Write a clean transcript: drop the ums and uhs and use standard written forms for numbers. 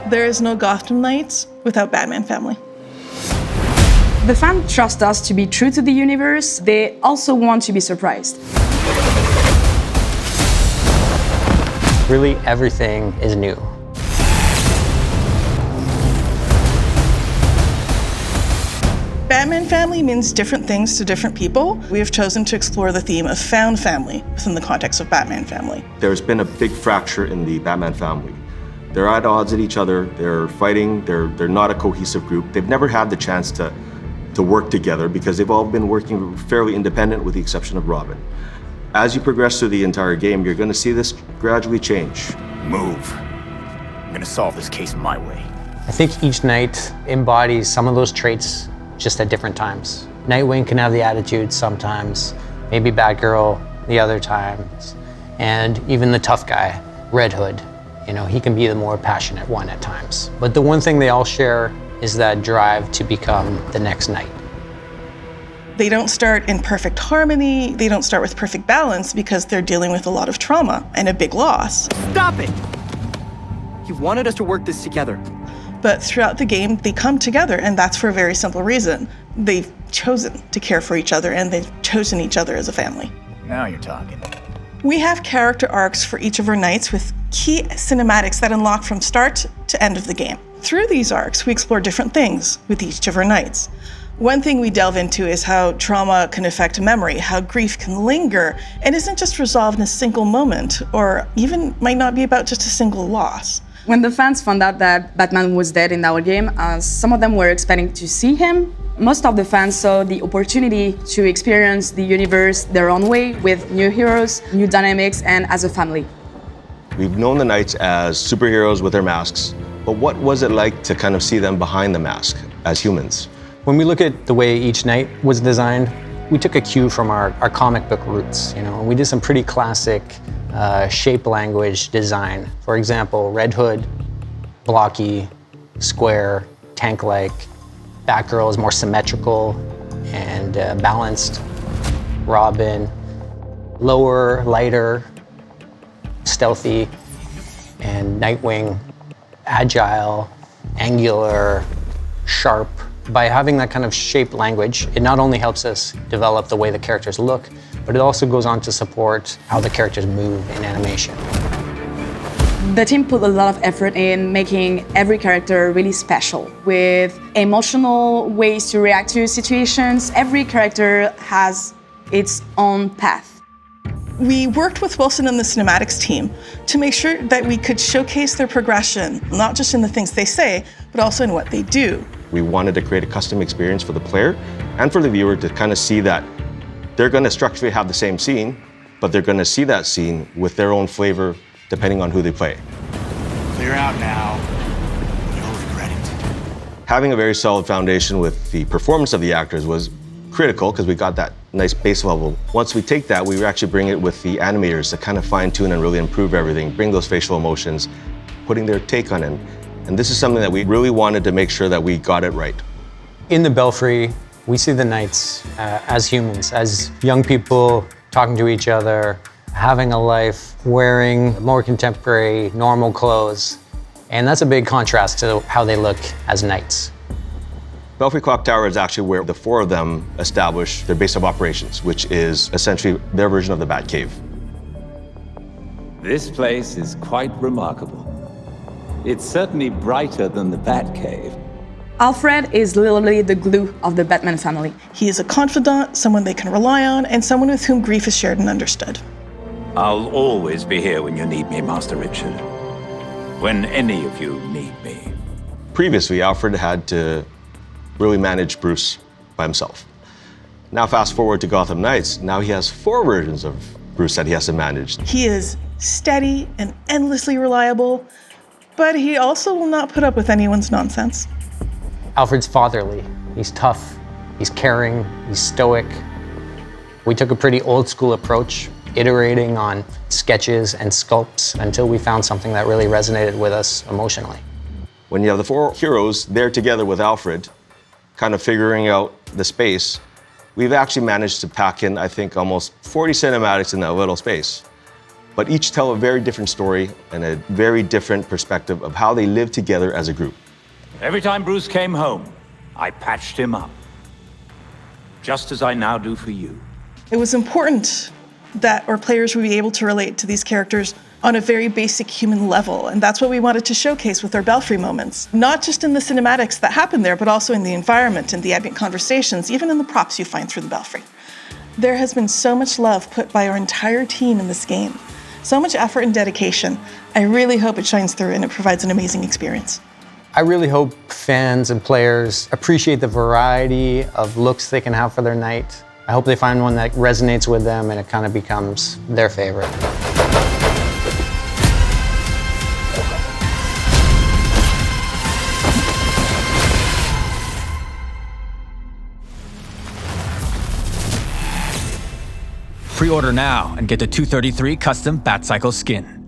There is no Gotham Knights without Batman family. The fans trust us to be true to the universe. They also want to be surprised. Really, everything is new. Batman family means different things to different people. We have chosen to explore the theme of found family within the context of Batman family. There's been a big fracture in the Batman family. They're at odds with each other, they're fighting, they're not a cohesive group. They've never had the chance to work together because they've all been working fairly independent with the exception of Robin. As you progress through the entire game, you're going to see this gradually change. Move. I'm going to solve this case my way. I think each knight embodies some of those traits just at different times. Nightwing can have the attitude sometimes, maybe Batgirl the other times, and even the tough guy, Red Hood. You know, he can be the more passionate one at times. But the one thing they all share is that drive to become the next knight. They don't start in perfect harmony, they don't start with perfect balance because they're dealing with a lot of trauma and a big loss. Stop it! You wanted us to work this together. But throughout the game, they come together, and that's for a very simple reason. They've chosen to care for each other, and they've chosen each other as a family. Now you're talking. We have character arcs for each of our knights with key cinematics that unlock from start to end of the game. Through these arcs, we explore different things with each of our knights. One thing we delve into is how trauma can affect memory, how grief can linger, and isn't just resolved in a single moment, or even might not be about just a single loss. When the fans found out that Batman was dead in our game, some of them were expecting to see him. Most of the fans saw the opportunity to experience the universe their own way with new heroes, new dynamics, and as a family. We've known the Knights as superheroes with their masks, but what was it like to kind of see them behind the mask as humans? When we look at the way each knight was designed, we took a cue from our comic book roots. You know, we did some pretty classic shape language design. For example, Red Hood, blocky, square, tank-like. Batgirl is more symmetrical and balanced. Robin, lower, lighter, stealthy. And Nightwing, agile, angular, sharp. By having that kind of shape language, it not only helps us develop the way the characters look, but it also goes on to support how the characters move in animation. The team put a lot of effort in making every character really special, with emotional ways to react to situations. Every character has its own path. We worked with Wilson and the cinematics team to make sure that we could showcase their progression, not just in the things they say, but also in what they do. We wanted to create a custom experience for the player and for the viewer to kind of see that they're going to structurally have the same scene, but they're going to see that scene with their own flavor depending on who they play. Clear out now. You'll regret it. Having a very solid foundation with the performance of the actors was critical because we got that nice base level. Once we take that, we actually bring it with the animators to kind of fine-tune and really improve everything, bring those facial emotions, putting their take on it. And this is something that we really wanted to make sure that we got it right. In the Belfry, we see the Knights as humans, as young people talking to each other, having a life, wearing more contemporary, normal clothes. And that's a big contrast to how they look as Knights. Belfry Clock Tower is actually where the four of them establish their base of operations, which is essentially their version of the Batcave. This place is quite remarkable. It's certainly brighter than the Batcave. Alfred is literally the glue of the Batman family. He is a confidant, someone they can rely on, and someone with whom grief is shared and understood. I'll always be here when you need me, Master Richard. When any of you need me. Previously, Alfred had to really manage Bruce by himself. Now fast forward to Gotham Knights, now he has 4 versions of Bruce that he has to manage. He is steady and endlessly reliable, but he also will not put up with anyone's nonsense. Alfred's fatherly. He's tough, he's caring, he's stoic. We took a pretty old school approach, iterating on sketches and sculpts until we found something that really resonated with us emotionally. When you have the 4 heroes there together with Alfred, kind of figuring out the space, we've actually managed to pack in, I think, almost 40 cinematics in that little space. but each tell a very different story and a very different perspective of how they live together as a group. Every time Bruce came home, I patched him up. Just as I now do for you. It was important that our players would be able to relate to these characters on a very basic human level, and that's what we wanted to showcase with our Belfry moments. Not just in the cinematics that happen there, but also in the environment and the ambient conversations, even in the props you find through the Belfry. There has been so much love put by our entire team in this game, so much effort and dedication. I really hope it shines through and it provides an amazing experience. I really hope fans and players appreciate the variety of looks they can have for their night. I hope they find one that resonates with them and it kind of becomes their favorite. Pre-order now and get the 233 custom Batcycle skin.